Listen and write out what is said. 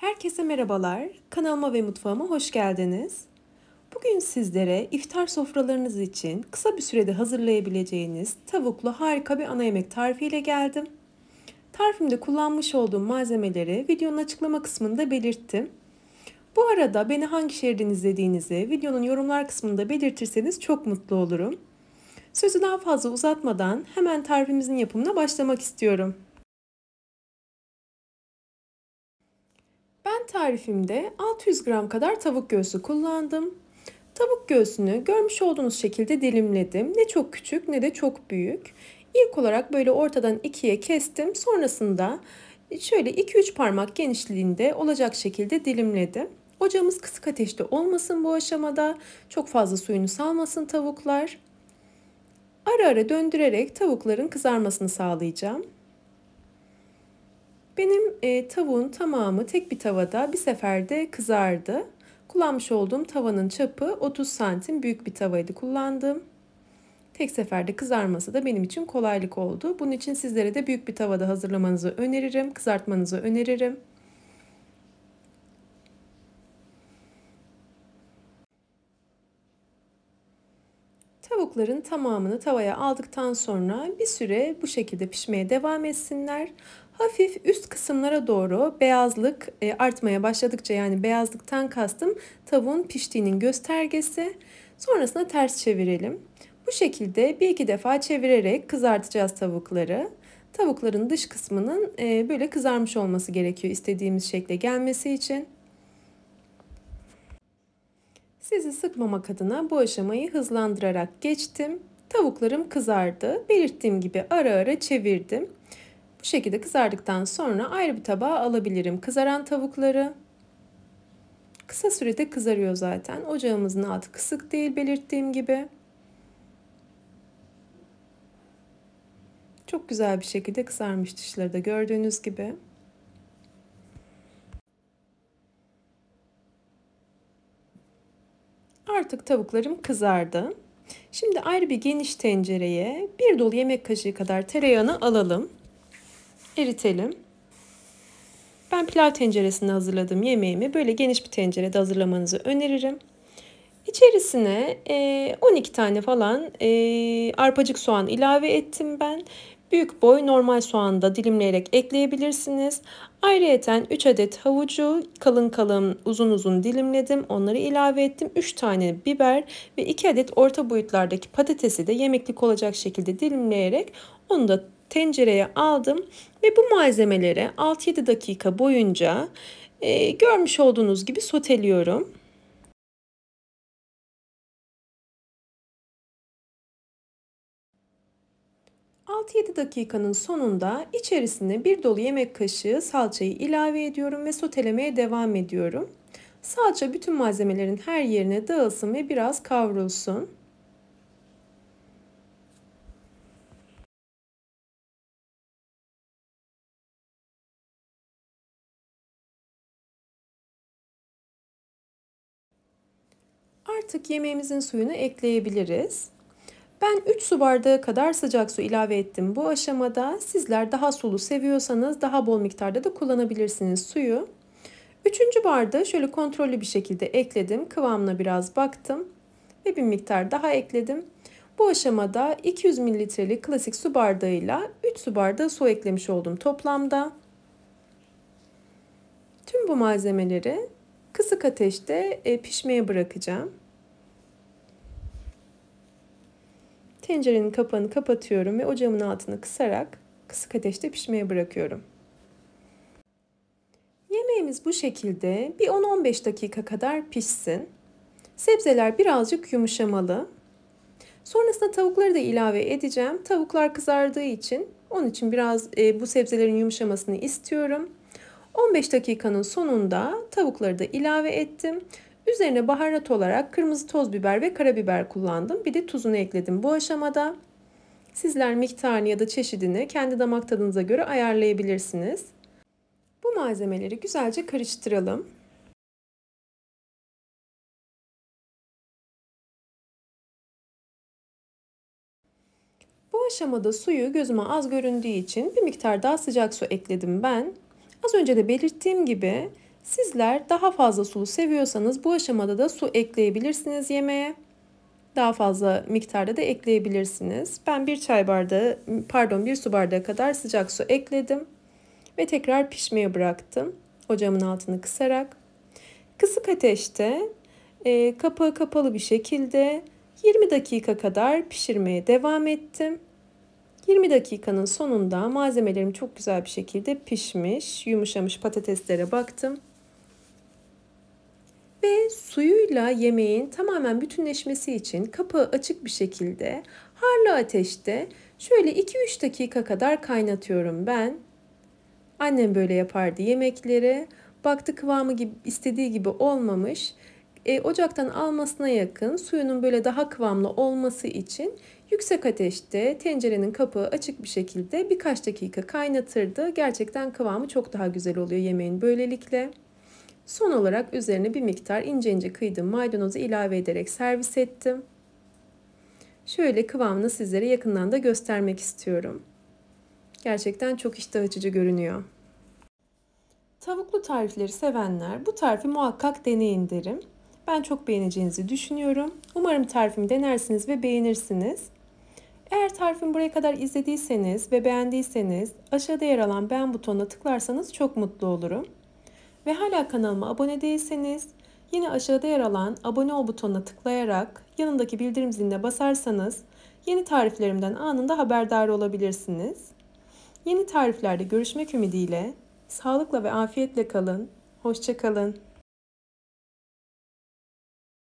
Herkese merhabalar. Kanalıma ve mutfağıma hoş geldiniz. Bugün sizlere iftar sofralarınız için kısa bir sürede hazırlayabileceğiniz tavuklu harika bir ana yemek tarifiyle geldim. Tarifimde kullanmış olduğum malzemeleri videonun açıklama kısmında belirttim. Bu arada beni hangi şehirden izlediğinizi videonun yorumlar kısmında belirtirseniz çok mutlu olurum. Sözü daha fazla uzatmadan hemen tarifimizin yapımına başlamak istiyorum. Ben tarifimde 600 gram kadar tavuk göğsü kullandım. Tavuk göğsünü görmüş olduğunuz şekilde dilimledim. Ne çok küçük ne de çok büyük. İlk olarak böyle ortadan ikiye kestim. Sonrasında şöyle 2-3 parmak genişliğinde olacak şekilde dilimledim. Ocağımız kısık ateşte olmasın bu aşamada. Çok fazla suyunu salmasın tavuklar. Ara ara döndürerek tavukların kızarmasını sağlayacağım. Benim tavuğun tamamı tek bir tavada bir seferde kızardı. Kullanmış olduğum tavanın çapı 30 santim büyük bir tavaydı kullandığım. Tek seferde kızarması da benim için kolaylık oldu. Bunun için sizlere de büyük bir tavada hazırlamanızı öneririm, kızartmanızı öneririm. Tavukların tamamını tavaya aldıktan sonra bir süre bu şekilde pişmeye devam etsinler. Hafif üst kısımlara doğru beyazlık artmaya başladıkça, yani beyazlıktan kastım tavuğun piştiğinin göstergesi. Sonrasında ters çevirelim. Bu şekilde bir iki defa çevirerek kızartacağız tavukları. Tavukların dış kısmının böyle kızarmış olması gerekiyor istediğimiz şekle gelmesi için. Sizi sıkmamak adına bu aşamayı hızlandırarak geçtim. Tavuklarım kızardı. Belirttiğim gibi ara ara çevirdim. Bu şekilde kızardıktan sonra ayrı bir tabağa alabilirim kızaran tavukları. Kısa sürede kızarıyor zaten. Ocağımızın altı kısık değil, belirttiğim gibi. Çok güzel bir şekilde kızarmış dışları da gördüğünüz gibi. Artık tavuklarım kızardı. Şimdi ayrı bir geniş tencereye bir dolu yemek kaşığı kadar tereyağını alalım. Eritelim. Ben pilav tenceresinde hazırladığım yemeğimi böyle geniş bir tencerede hazırlamanızı öneririm. İçerisine 12 tane falan arpacık soğan ilave ettim ben. Büyük boy normal soğanı da dilimleyerek ekleyebilirsiniz. Ayrıyeten 3 adet havucu kalın kalın uzun uzun dilimledim. Onları ilave ettim. 3 tane biber ve 2 adet orta boyutlardaki patatesi de yemeklik olacak şekilde dilimleyerek onu da tencereye aldım. Ve bu malzemeleri 6-7 dakika boyunca görmüş olduğunuz gibi soteliyorum. 6-7 dakikanın sonunda içerisine bir dolu yemek kaşığı salçayı ilave ediyorum ve sotelemeye devam ediyorum. Salça bütün malzemelerin her yerine dağılsın ve biraz kavrulsun. Artık yemeğimizin suyunu ekleyebiliriz. Ben 3 su bardağı kadar sıcak su ilave ettim bu aşamada. Sizler daha sulu seviyorsanız daha bol miktarda da kullanabilirsiniz suyu. Üçüncü bardağı şöyle kontrollü bir şekilde ekledim. Kıvamına biraz baktım ve bir miktar daha ekledim. Bu aşamada 200 mililitrelik klasik su bardağıyla 3 su bardağı su eklemiş oldum toplamda. Tüm bu malzemeleri kısık ateşte pişmeye bırakacağım. Tencerenin kapağını kapatıyorum ve ocağımın altını kısarak kısık ateşte pişmeye bırakıyorum. Yemeğimiz bu şekilde bir 10-15 dakika kadar pişsin. Sebzeler birazcık yumuşamalı. Sonrasında tavukları da ilave edeceğim. Tavuklar kızardığı için onun için biraz bu sebzelerin yumuşamasını istiyorum. 15 dakikanın sonunda tavukları da ilave ettim. Üzerine baharat olarak kırmızı toz biber ve karabiber kullandım. Bir de tuzunu ekledim bu aşamada. Sizler miktarını ya da çeşidini kendi damak tadınıza göre ayarlayabilirsiniz. Bu malzemeleri güzelce karıştıralım. Bu aşamada suyu gözüme az göründüğü için bir miktar daha sıcak su ekledim ben. Az önce de belirttiğim gibi Sizler daha fazla sulu seviyorsanız bu aşamada da su ekleyebilirsiniz yemeğe. Daha fazla miktarda da ekleyebilirsiniz. Ben bir su bardağı kadar sıcak su ekledim ve tekrar pişmeye bıraktım. Ocağımın altını kısarak. Kısık ateşte kapağı kapalı bir şekilde 20 dakika kadar pişirmeye devam ettim. 20 dakikanın sonunda malzemelerim çok güzel bir şekilde pişmiş, yumuşamış, patateslere baktım. Ve suyuyla yemeğin tamamen bütünleşmesi için kapağı açık bir şekilde harlı ateşte şöyle 2-3 dakika kadar kaynatıyorum ben. Annem böyle yapardı yemekleri. Baktı kıvamı gibi, istediği gibi olmamış. Ocaktan almasına yakın suyunun böyle daha kıvamlı olması için yüksek ateşte tencerenin kapağı açık bir şekilde birkaç dakika kaynatırdı. Gerçekten kıvamı çok daha güzel oluyor yemeğin böylelikle. Son olarak üzerine bir miktar ince ince kıydığım maydanozu ilave ederek servis ettim. Şöyle kıvamını sizlere yakından da göstermek istiyorum. Gerçekten çok iştah açıcı görünüyor. Tavuklu tarifleri sevenler bu tarifi muhakkak deneyin derim. Ben çok beğeneceğinizi düşünüyorum. Umarım tarifimi denersiniz ve beğenirsiniz. Eğer tarifimi buraya kadar izlediyseniz ve beğendiyseniz aşağıda yer alan beğen butonuna tıklarsanız çok mutlu olurum. Ve hala kanalıma abone değilseniz yine aşağıda yer alan abone ol butonuna tıklayarak yanındaki bildirim ziline basarsanız yeni tariflerimden anında haberdar olabilirsiniz. Yeni tariflerde görüşmek ümidiyle sağlıkla ve afiyetle kalın. Hoşça kalın.